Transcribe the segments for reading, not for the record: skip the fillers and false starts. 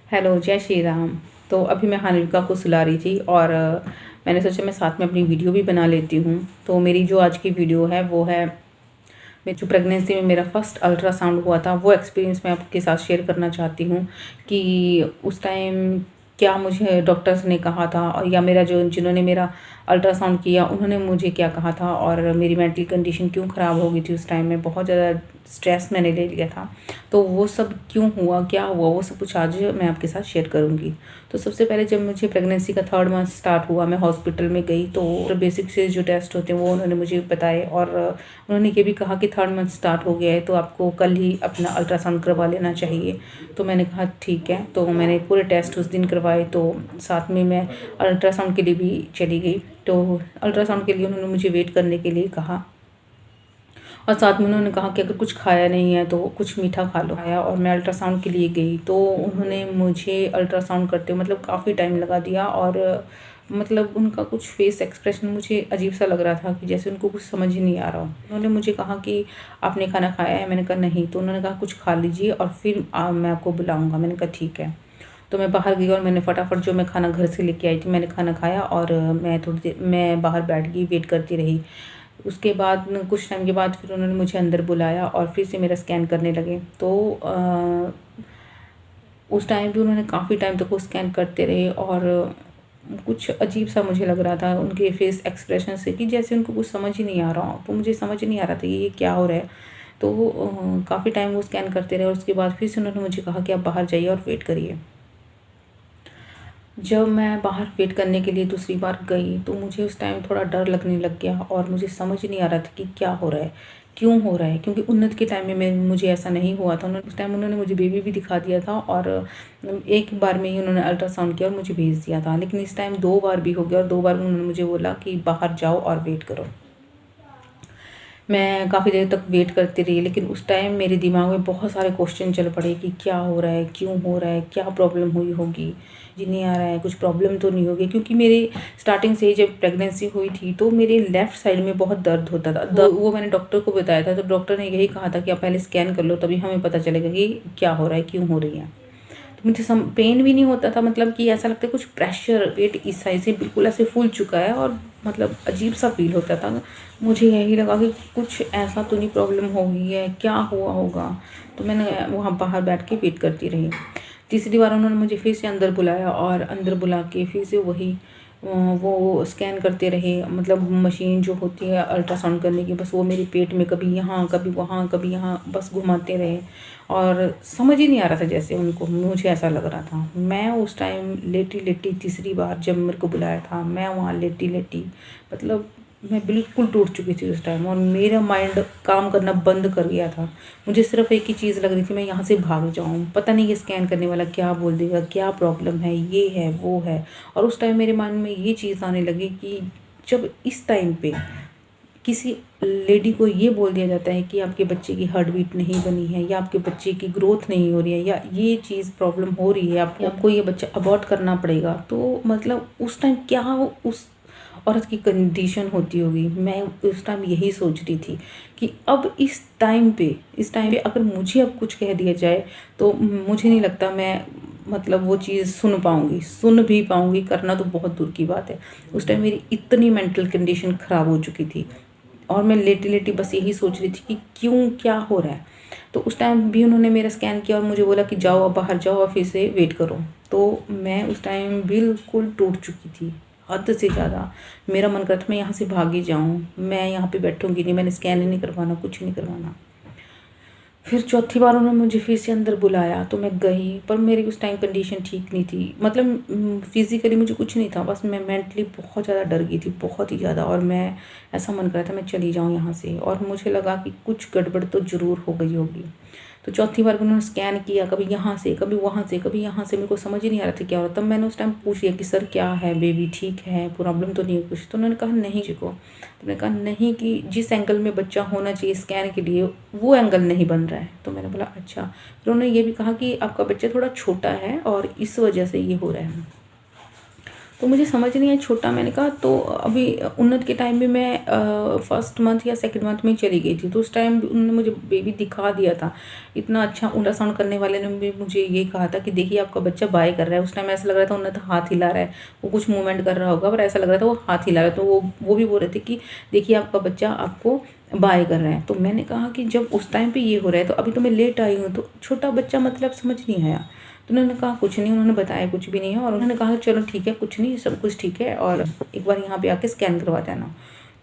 Hello, जय श्री राम। तो अभी मैं हानिका को सुला रही थी और मैंने सोचा मैं साथ में अपनी वीडियो भी बना लेती हूँ। तो मेरी जो आज की वीडियो है वो है मेरी जो प्रेगनेंसी में मेरा फर्स्ट अल्ट्रासाउंड हुआ था, वो एक्सपीरियंस मैं आपके साथ शेयर करना चाहती हूँ कि उस टाइम क्या मुझे डॉक्टर्स ने कहा था और या मेरा जो जिन्होंने मेरा अल्ट्रासाउंड किया उन्होंने मुझे क्या कहा था और मेरी मेंटल कंडीशन क्यों ख़राब हो गई थी। उस टाइम में बहुत ज़्यादा स्ट्रेस मैंने ले लिया था। तो वो सब क्यों हुआ, क्या हुआ, वो सब कुछ आज मैं आपके साथ शेयर करूँगी। तो सबसे पहले जब मुझे प्रेगनेंसी का 3rd मंथ स्टार्ट हुआ, मैं हॉस्पिटल में गई तो बेसिक से जो टेस्ट होते हैं वो उन्होंने मुझे बताए और उन्होंने ये भी कहा कि 3rd मंथ स्टार्ट हो गया है तो आपको कल ही अपना अल्ट्रासाउंड करवा लेना चाहिए। तो मैंने कहा ठीक है। तो मैंने पूरे टेस्ट उस दिन करवाए। तो साथ में मैं अल्ट्रासाउंड के लिए भी चली गई। तो अल्ट्रासाउंड के लिए उन्होंने मुझे वेट करने के लिए कहा और साथ में उन्होंने कहा कि अगर कुछ खाया नहीं है तो कुछ मीठा खा लो। खाया और मैं अल्ट्रासाउंड के लिए गई तो उन्होंने मुझे अल्ट्रासाउंड करते मतलब काफ़ी टाइम लगा दिया और मतलब उनका कुछ फेस एक्सप्रेशन मुझे अजीब सा लग रहा था कि जैसे उनको कुछ समझ ही नहीं आ रहा हो। उन्होंने मुझे कहा कि आपने खाना खाया है? मैंने कहा नहीं। तो उन्होंने कहा कुछ खा लीजिए और फिर मैं आपको बुलाऊँगा। मैंने कहा ठीक है। तो मैं बाहर गई और मैंने फटाफट जो मैं खाना घर से लेके आई थी मैंने खाना खाया और मैं थोड़ी देर मैं बाहर बैठ गई, वेट करती रही। उसके बाद कुछ टाइम के बाद फिर उन्होंने मुझे अंदर बुलाया और फिर से मेरा स्कैन करने लगे। तो उस टाइम भी उन्होंने काफ़ी टाइम तक वो स्कैन करते रहे और कुछ अजीब सा मुझे लग रहा था उनके फेस एक्सप्रेशन से कि जैसे उनको कुछ समझ ही नहीं आ रहा हो। तो मुझे समझ नहीं आ रहा था ये क्या हो रहा है। तो काफ़ी टाइम वो स्कैन करते रहे और उसके बाद फिर से उन्होंने मुझे कहा कि आप बाहर जाइए और वेट करिए। जब मैं बाहर वेट करने के लिए दूसरी बार गई तो मुझे उस टाइम थोड़ा डर लगने लग गया और मुझे समझ नहीं आ रहा था कि क्या हो रहा है, क्यों हो रहा है, क्योंकि उन्नत के टाइम में मुझे ऐसा नहीं हुआ था। उस टाइम उन्होंने मुझे बेबी भी दिखा दिया था और एक बार में ही उन्होंने अल्ट्रासाउंड किया और मुझे भेज दिया था। लेकिन इस टाइम 2 बार भी हो गया और 2 बार उन्होंने मुझे बोला कि बाहर जाओ और वेट करो। मैं काफ़ी देर तक वेट करती रही लेकिन उस टाइम मेरे दिमाग में बहुत सारे क्वेश्चन चल पड़े कि क्या हो रहा है, क्यों हो रहा है, क्या प्रॉब्लम हुई होगी, जी नहीं आ रहा है, कुछ प्रॉब्लम तो नहीं होगी। क्योंकि मेरी स्टार्टिंग से ही जब प्रेगनेंसी हुई थी तो मेरे लेफ़्ट साइड में बहुत दर्द होता था। वो मैंने डॉक्टर को बताया था तो डॉक्टर ने यही कहा था कि आप पहले स्कैन कर लो तभी हमें पता चलेगा कि क्या हो रहा है, क्यों हो रही है। तो मुझे पेन भी नहीं होता था, मतलब कि ऐसा लगता है कुछ प्रेशर पेट इस साइड से बिल्कुल ऐसे फूल चुका है और मतलब अजीब सा फील होता था। मुझे यही लगा कि कुछ ऐसा तो नहीं प्रॉब्लम हो गई है, क्या हुआ होगा। तो मैंने वहाँ बाहर बैठ के वेट करती रही। तीसरी बार उन्होंने मुझे फिर से अंदर बुलाया और अंदर बुला के फिर से वही वो स्कैन करते रहे। मतलब मशीन जो होती है अल्ट्रासाउंड करने की, बस वो मेरे पेट में कभी यहाँ कभी वहाँ कभी यहाँ बस घुमाते रहे और समझ ही नहीं आ रहा था जैसे उनको, मुझे ऐसा लग रहा था। मैं उस टाइम लेटी-लेटी तीसरी बार जब मेरे को बुलाया था, मैं वहाँ लेटी-लेटी मतलब मैं बिल्कुल टूट चुकी थी उस टाइम और मेरा माइंड काम करना बंद कर गया था। मुझे सिर्फ़ एक ही चीज़ लग रही थी, मैं यहाँ से भाग जाऊँ। पता नहीं ये स्कैन करने वाला क्या बोल देगा, क्या प्रॉब्लम है, ये है, वो है। और उस टाइम मेरे मन में ये चीज़ आने लगी कि जब इस टाइम पे किसी लेडी को ये बोल दिया जाता है कि आपके बच्चे की हार्ट बीट नहीं बनी है या आपके बच्चे की ग्रोथ नहीं हो रही है या ये चीज़ प्रॉब्लम हो रही है, आपको ये बच्चा अबॉर्ट करना पड़ेगा। तो मतलब उस टाइम क्या उस औरत की कंडीशन होती होगी। मैं उस टाइम यही सोच रही थी कि अब इस टाइम पे अगर मुझे अब कुछ कह दिया जाए तो मुझे नहीं लगता मैं मतलब वो चीज़ सुन भी पाऊँगी, करना तो बहुत दूर की बात है। उस टाइम मेरी इतनी मेंटल कंडीशन ख़राब हो चुकी थी और मैं लेटी-लेटी बस यही सोच रही थी कि क्यों, क्या हो रहा है। तो उस टाइम भी उन्होंने मेरा स्कैन किया और मुझे बोला कि जाओ अब बाहर जाओ और फिर से वेट करो। तो मैं उस टाइम बिल्कुल टूट चुकी थी, हद से ज़्यादा। मेरा मन करता मैं यहाँ से भाग ही जाऊँ, मैं यहाँ पे बैठूँगी नहीं, मैंने स्कैन ही नहीं करवाना, कुछ नहीं करवाना। फिर चौथी बार उन्होंने मुझे फिर से अंदर बुलाया तो मैं गई, पर मेरी उस टाइम कंडीशन ठीक नहीं थी। मतलब फिज़िकली मुझे कुछ नहीं था, बस मैं मेंटली बहुत ज़्यादा डर गई थी, बहुत ही ज़्यादा। और मैं ऐसा मन कर रहा था मैं चली जाऊँ यहाँ से और मुझे लगा कि कुछ गड़बड़ तो ज़रूर हो गई होगी। तो चौथी बार उन्होंने स्कैन किया, कभी यहाँ से, कभी वहाँ से, कभी यहाँ से, मेरे को समझ ही नहीं आ रहा था क्या हो रहा। तब मैंने उस टाइम पूछ लिया कि सर क्या है, बेबी ठीक है, प्रॉब्लम तो नहीं है कुछ? तो उन्होंने कहा नहीं चिको। तो मैंने कहा नहीं कि जिस एंगल में बच्चा होना चाहिए स्कैन के लिए वो एंगल नहीं बन रहा है। तो मैंने बोला अच्छा। फिर उन्होंने ये भी कहा कि आपका बच्चा थोड़ा छोटा है और इस वजह से ये हो रहा है। तो मुझे समझ नहीं आया छोटा। मैंने कहा तो अभी उन्नत के टाइम में मैं फर्स्ट मंथ या सेकंड मंथ में चली गई थी, तो उस टाइम उन्होंने मुझे बेबी दिखा दिया था। इतना अच्छा अल्ट्रासाउंड करने वाले ने भी मुझे ये कहा था कि देखिए आपका बच्चा बाय कर रहा है। उस टाइम ऐसा लग रहा था उन्नत हाथ हिला रहा है, वो कुछ मूवमेंट कर रहा होगा पर ऐसा लग रहा था वो हाथ हिला रहा है। तो वो भी बोल रहे थे कि देखिए आपका बच्चा आपको बाय कर रहा है। तो मैंने कहा कि जब उस टाइम पे ये हो रहा है तो अभी तो मैं लेट आई हूँ, तो छोटा बच्चा मतलब समझ नहीं आया। तो उन्होंने कहा कुछ नहीं, उन्होंने बताया कुछ भी नहीं है, और उन्होंने कहा चलो ठीक है कुछ नहीं, सब कुछ ठीक है और एक बार यहाँ पे आके स्कैन करवा जाना।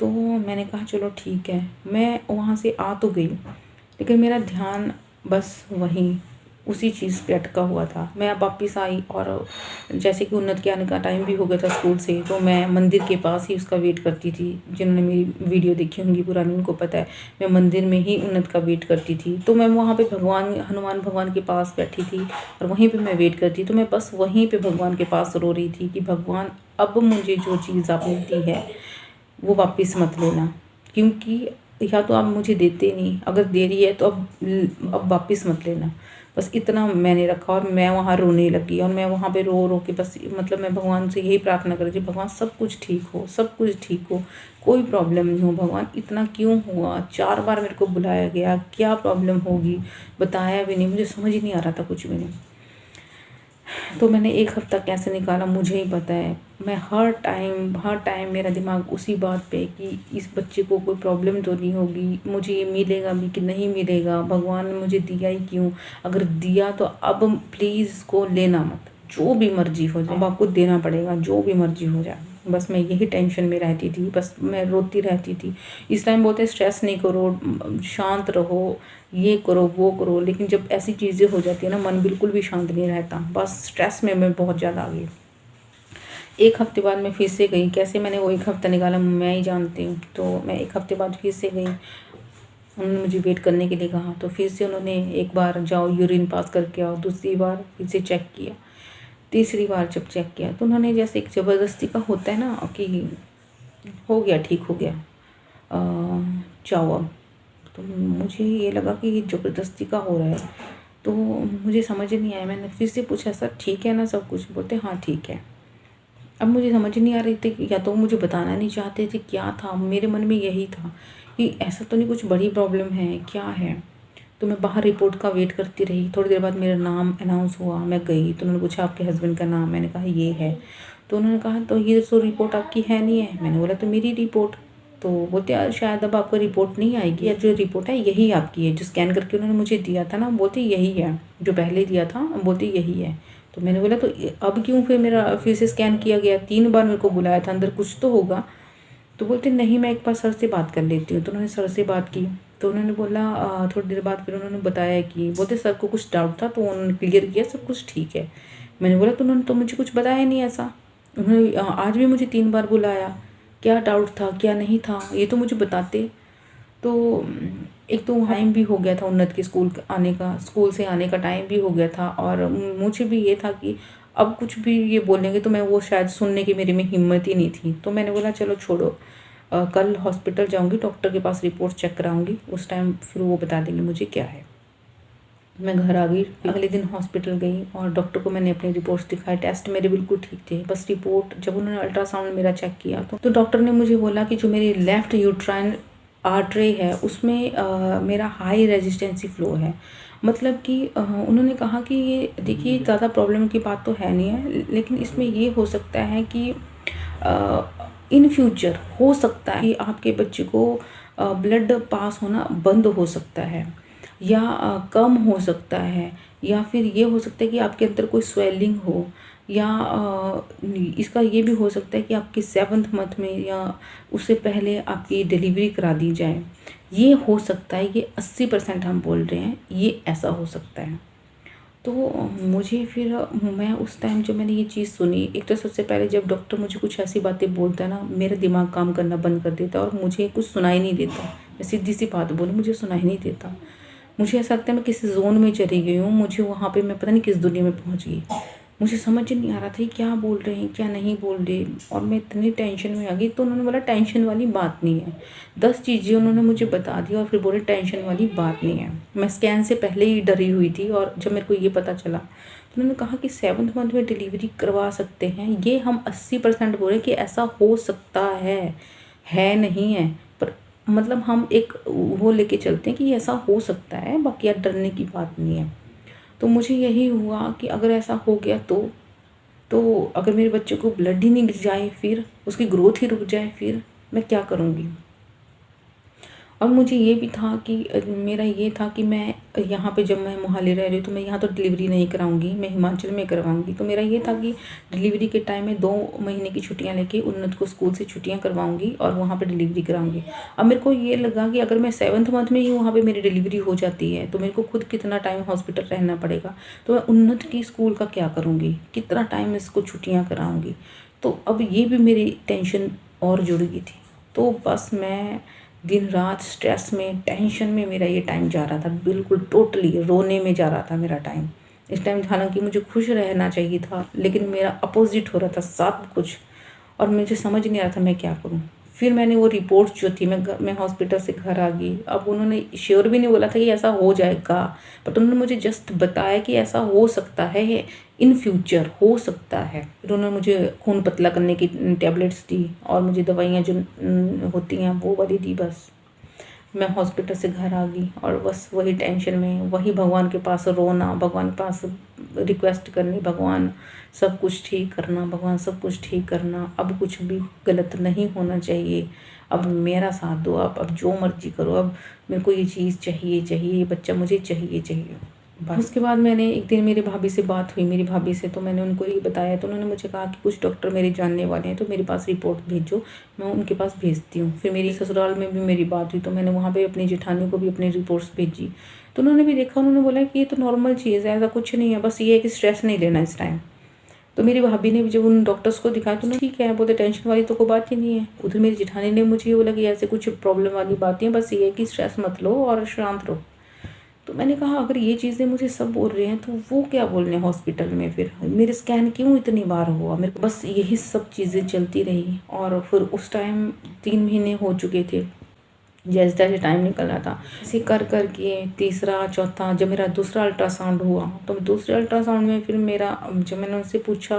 तो मैंने कहा चलो ठीक है। मैं वहाँ से आ तो गई, लेकिन मेरा ध्यान बस वहीं उसी चीज़ पे अटका हुआ था। मैं अब वापस आई और जैसे कि उन्नत के आने का टाइम भी हो गया था स्कूल से, तो मैं मंदिर के पास ही उसका वेट करती थी। जिन्होंने मेरी वीडियो देखी होंगी पुरानी उनको पता है, मैं मंदिर में ही उन्नत का वेट करती थी। तो मैं वहाँ पे हनुमान भगवान के पास बैठी थी और वहीं पे मैं वेट करती। तो मैं बस वहीं पे भगवान के पास रो रही थी कि भगवान अब मुझे जो चीज़ आपने दी है वो वापस मत लेना, क्योंकि या तो आप मुझे देते नहीं, अगर दे रही है तो अब वापस मत लेना। बस इतना मैंने रखा और मैं वहाँ रोने लगी और मैं वहाँ पे रो रो के बस मतलब मैं भगवान से यही प्रार्थना कर रही थी, भगवान सब कुछ ठीक हो, सब कुछ ठीक हो, कोई प्रॉब्लम नहीं हो। भगवान इतना क्यों हुआ? 4 बार मेरे को बुलाया गया, क्या प्रॉब्लम होगी बताया भी नहीं, मुझे समझ ही नहीं आ रहा था कुछ भी नहीं। तो मैंने 1 हफ़्ता कैसे निकाला मुझे ही पता है। मैं हर टाइम मेरा दिमाग उसी बात पे कि इस बच्चे को कोई प्रॉब्लम तो नहीं होगी, मुझे ये मिलेगा भी कि नहीं मिलेगा, भगवान ने मुझे दिया ही क्यों? अगर दिया तो अब प्लीज़ इसको लेना मत, जो भी मर्ज़ी हो जाए अब आपको देना पड़ेगा, जो भी मर्ज़ी हो जाए। बस मैं यही टेंशन में रहती थी, बस मैं रोती रहती थी। इस टाइम बोलते स्ट्रेस नहीं करो, शांत रहो, ये करो वो करो, लेकिन जब ऐसी चीज़ें हो जाती है ना मन बिल्कुल भी शांत नहीं रहता। बस स्ट्रेस में मैं बहुत ज़्यादा आ गई। 1 हफ़्ते बाद मैं फिर से गई, कैसे मैंने वो 1 हफ़्ता निकाला मैं ही जानती हूँ। तो मैं 1 हफ़्ते बाद फिर से गई, उन्होंने मुझे वेट करने के लिए कहा। तो फिर से उन्होंने एक बार जाओ यूरिन पास करके आओ, दूसरी बार फिर से चेक किया, तीसरी बार जब चेक किया तो उन्होंने जैसे एक ज़बरदस्ती का होता है ना कि हो गया ठीक हो गया, जाओ अब। तो मुझे ये लगा कि ये ज़बरदस्ती का हो रहा है, तो मुझे समझ नहीं आया। मैंने फिर से पूछा सर ठीक है ना सब कुछ? बोलते हाँ ठीक है। अब मुझे समझ नहीं आ रही थी कि या तो मुझे बताना नहीं चाहते थे, क्या था मेरे मन में यही था कि ऐसा तो नहीं कुछ बड़ी प्रॉब्लम है, क्या है? तो मैं बाहर रिपोर्ट का वेट करती रही। थोड़ी देर बाद मेरा नाम अनाउंस हुआ, मैं गई तो उन्होंने पूछा आपके हस्बैंड का नाम? मैंने कहा ये है। तो उन्होंने कहा तो ये तो रिपोर्ट आपकी है नहीं है। मैंने बोला तो मेरी रिपोर्ट। तो बोलते यार शायद अब आपको रिपोर्ट नहीं आएगी, या जो रिपोर्ट है यही आपकी है, जो स्कैन करके उन्होंने मुझे दिया था ना, बोलते यही है, जो पहले दिया था बोलते यही है। तो मैंने बोला तो अब क्यों फिर मेरा फिर से स्कैन किया गया? 3 बार मेरे को बुलाया था, अंदर कुछ तो होगा। तो बोलते नहीं मैं एक बार सर से बात कर लेती हूँ। तो उन्होंने सर से बात की, तो उन्होंने बोला थोड़ी देर बाद फिर उन्होंने बताया कि बोलते सर को कुछ डाउट था तो उन्होंने क्लियर किया, सब कुछ ठीक है। मैंने बोला तो उन्होंने तो मुझे कुछ बताया नहीं ऐसा, उन्होंने आज भी मुझे 3 बार बुलाया, क्या डाउट था क्या नहीं था ये तो मुझे बताते। तो एक तो टाइम भी हो गया था उन्नत के स्कूल से आने का टाइम भी हो गया था, और मुझे भी ये था कि अब कुछ भी ये बोलेंगे तो मैं वो शायद सुनने की मेरे में हिम्मत ही नहीं थी। तो मैंने बोला चलो छोड़ो, कल हॉस्पिटल जाऊंगी, डॉक्टर के पास रिपोर्ट चेक कराऊंगी, उस टाइम फिर वो बता देंगे मुझे क्या है। मैं घर आ गई, अगले दिन हॉस्पिटल गई और डॉक्टर को मैंने अपनी रिपोर्ट्स दिखाई, टेस्ट मेरे बिल्कुल ठीक थे। बस रिपोर्ट जब उन्होंने अल्ट्रासाउंड मेरा चेक किया तो डॉक्टर ने मुझे बोला कि जो मेरी लेफ़्ट यूट्राइन आर्टरी है उसमें मेरा हाई रेजिस्टेंसी फ्लो है। मतलब कि उन्होंने कहा कि ये देखिए ज़्यादा प्रॉब्लम की बात तो है नहीं है, लेकिन इसमें ये हो सकता है कि इन फ्यूचर हो सकता है कि आपके बच्चे को ब्लड पास होना बंद हो सकता है, या कम हो सकता है, या फिर ये हो सकता है कि आपके अंदर कोई स्वेलिंग हो, या इसका ये भी हो सकता है कि आपकी 7th मंथ में या उससे पहले आपकी डिलीवरी करा दी जाए। ये हो सकता है, ये 80% हम बोल रहे हैं, ये ऐसा हो सकता है। तो मुझे फिर मैं उस टाइम जब मैंने ये चीज़ सुनी, एक तो सबसे पहले जब डॉक्टर मुझे कुछ ऐसी बातें बोलता है ना, मेरा दिमाग काम करना बंद कर देता है और मुझे कुछ सुनाई नहीं देता। मैं सीधी सी बात बोलूँ, मुझे सुनाई नहीं देता। मुझे ऐसा लगता है मैं किसी ज़ोन में चली गई हूँ, मुझे वहाँ पे मैं पता नहीं किस दुनिया में पहुँच गई। मुझे समझ ही नहीं आ रहा था क्या बोल रहे हैं क्या नहीं बोल रहे, और मैं इतनी टेंशन में आ गई। तो उन्होंने बोला टेंशन वाली बात नहीं है, 10 चीज़ें उन्होंने मुझे बता दी और फिर बोले टेंशन वाली बात नहीं है। मैं स्कैन से पहले ही डरी हुई थी, और जब मेरे को ये पता चला तो उन्होंने कहा कि 7th मंथ में डिलीवरी करवा सकते हैं। ये हम 80% बोल रहे हैं कि ऐसा हो सकता है नहीं है, पर मतलब हम एक वो लेके चलते हैं कि ये ऐसा हो सकता है, बाकी यार डरने की बात नहीं है। तो मुझे यही हुआ कि अगर ऐसा हो गया तो अगर मेरे बच्चे को ब्लड ही नहीं जाए, फिर उसकी ग्रोथ ही रुक जाए, फिर मैं क्या करूँगी। और मुझे ये भी था कि मेरा ये था कि मैं यहाँ पे जब मैं मोहाली रह रही हूँ तो मैं यहाँ तो डिलीवरी नहीं कराऊंगी, मैं हिमाचल में करवाऊंगी। तो मेरा ये था कि डिलीवरी के टाइम में 2 महीने की छुट्टियाँ लेके उन्नत को स्कूल से छुट्टियाँ करवाऊंगी और वहाँ पे डिलीवरी कराऊंगी। अब मेरे को ये लगा कि अगर मैं 7th मंथ में ही वहाँ पर मेरी डिलीवरी हो जाती है तो मेरे को खुद कितना टाइम हॉस्पिटल रहना पड़ेगा, तो मैं उन्नत की स्कूल का क्या करूँगी, कितना टाइम इसको छुट्टियाँ कराऊँगी। तो अब ये भी मेरी टेंशन और जुड़ गई थी। तो बस मैं दिन रात स्ट्रेस में, टेंशन में मेरा ये टाइम जा रहा था, बिल्कुल टोटली रोने में जा रहा था मेरा टाइम। इस टाइम हालांकि मुझे खुश रहना चाहिए था, लेकिन मेरा अपोजिट हो रहा था सब कुछ, और मुझे समझ नहीं आ रहा था मैं क्या करूं। फिर मैंने वो रिपोर्ट्स जो थी, मैं हॉस्पिटल से घर आ गई। अब उन्होंने श्योर भी नहीं बोला था कि ऐसा हो जाएगा, बट उन्होंने मुझे जस्ट बताया कि ऐसा हो सकता है, इन फ्यूचर हो सकता है। फिर उन्होंने मुझे खून पतला करने की टैबलेट्स दी और मुझे दवाइयाँ जो होती हैं वो वाली दी। बस मैं हॉस्पिटल से घर आ गई और बस वही टेंशन में, वही भगवान के पास रोना, भगवान के पास रिक्वेस्ट करनी, भगवान सब कुछ ठीक करना, भगवान सब कुछ ठीक करना, अब कुछ भी गलत नहीं होना चाहिए, अब मेरा साथ दो, अब जो मर्जी करो, अब मेरे को ये चीज़ चाहिए, ये बच्चा मुझे चाहिए। बस उसके बाद मैंने एक दिन मेरी भाभी से बात हुई, मेरी भाभी से, तो मैंने उनको ये बताया। तो उन्होंने मुझे कहा कि कुछ डॉक्टर मेरे जानने वाले हैं, तो मेरे पास रिपोर्ट भेजो, मैं उनके पास भेजती हूँ। फिर मेरी ससुराल में भी मेरी बात हुई, तो मैंने वहाँ पे अपनी जेठानी को भी अपनी रिपोर्ट्स भेजी। तो उन्होंने भी देखा, उन्होंने बोला कि ये तो नॉर्मल चीज़ है, ऐसा कुछ नहीं है, बस ये है कि स्ट्रेस नहीं लेना इस टाइम। तो मेरी भाभी ने भी जब उन डॉक्टर्स को दिखाया तो ठीक है, बोलते टेंशन वाली तो कोई बात ही नहीं है। उधर मेरी जेठानी ने मुझे ये बोला कि ऐसे कुछ प्रॉब्लम वाली बात नहीं है, बस ये है कि स्ट्रेस मत लो और शांत रहो। तो मैंने कहा अगर ये चीज़ें मुझे सब बोल रहे हैं तो वो क्या बोल रहे हैं हॉस्पिटल में, फिर मेरे स्कैन क्यों इतनी बार हुआ, मेरे को बस यही सब चीज़ें चलती रही। और फिर उस टाइम 3 महीने हो चुके थे, जैसे जैसे टाइम निकल रहा था, ऐसे कर के तीसरा चौथा, जब मेरा दूसरा अल्ट्रासाउंड हुआ तो दूसरे अल्ट्रासाउंड में फिर मेरा, जब मैंने उनसे पूछा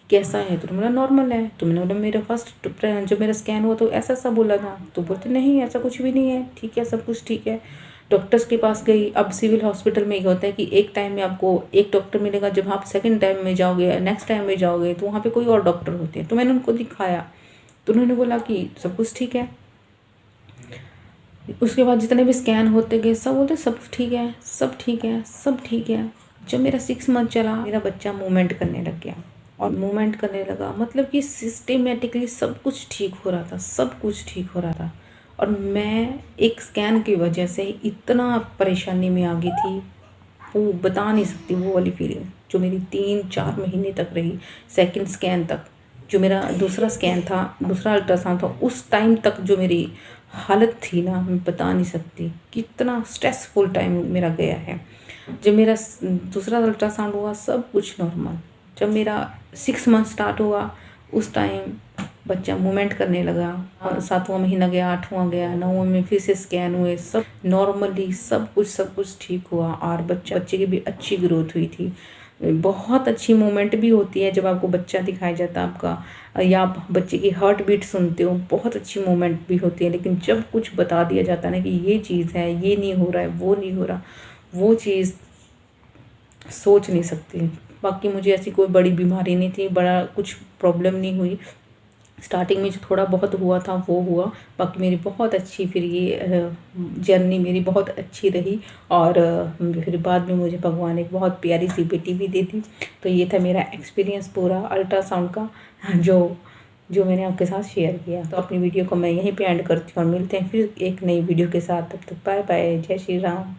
कैसा है तो मेरा नॉर्मल है। तो मैंने बोला मेरा फर्स्ट जब मेरा स्कैन हुआ तो ऐसा बोला था, तो बोलते नहीं ऐसा कुछ भी नहीं है, ठीक है, सब कुछ ठीक है। डॉक्टर्स के पास गई। अब सिविल हॉस्पिटल में ये होता है कि एक टाइम में आपको एक डॉक्टर मिलेगा, जब आप सेकंड टाइम में जाओगे, नेक्स्ट टाइम में जाओगे तो वहाँ पे कोई और डॉक्टर होते हैं। तो मैंने उनको दिखाया तो उन्होंने बोला कि सब कुछ ठीक है। उसके बाद जितने भी स्कैन होते गए सब बोलते सब ठीक है, सब ठीक है, सब ठीक है। जब मेरा 6 मंथ चला, मेरा बच्चा मूवमेंट करने लग गया, और मूवमेंट करने लगा मतलब कि सिस्टमेटिकली सब कुछ ठीक हो रहा था, सब कुछ ठीक हो रहा था। और मैं एक स्कैन की वजह से इतना परेशानी में आ गई थी, वो बता नहीं सकती वो वाली फीलिंग जो मेरी 3-4 महीने तक रही। सेकंड स्कैन तक, जो मेरा दूसरा स्कैन था, दूसरा अल्ट्रासाउंड था, उस टाइम तक जो मेरी हालत थी ना, मैं बता नहीं सकती कितना स्ट्रेसफुल टाइम मेरा गया है। जब मेरा दूसरा अल्ट्रासाउंड हुआ सब कुछ नॉर्मल। जब मेरा 6 मंथ स्टार्ट हुआ उस टाइम बच्चा मूवमेंट करने लगा, और 7वां महीना गया, 8वां गया, 9वें में फिर से स्कैन हुए, सब नॉर्मली सब कुछ ठीक हुआ। और बच्चे की भी अच्छी ग्रोथ हुई थी। बहुत अच्छी मूवमेंट भी होती है जब आपको बच्चा दिखाया जाता है आपका, या आप बच्चे की हार्ट बीट सुनते हो, बहुत अच्छी मूवमेंट भी होती है। लेकिन जब कुछ बता दिया जाता है ना कि ये चीज़ है, ये नहीं हो रहा है, वो नहीं हो रहा, वो चीज़ सोच नहीं सकती। बाकी मुझे ऐसी कोई बड़ी बीमारी नहीं थी, बड़ा कुछ प्रॉब्लम नहीं हुई। स्टार्टिंग में जो थोड़ा बहुत हुआ था वो हुआ, बाकी मेरी बहुत अच्छी फिर ये जर्नी मेरी बहुत अच्छी रही। और फिर बाद में मुझे भगवान एक बहुत प्यारी सी बेटी भी दे दी। तो ये था मेरा एक्सपीरियंस पूरा अल्ट्रासाउंड का, जो मैंने आपके साथ शेयर किया। तो अपनी वीडियो को मैं यहीं पे एंड करती हूँ और मिलते हैं फिर एक नई वीडियो के साथ। तब तक बाय बाय, जय श्री राम।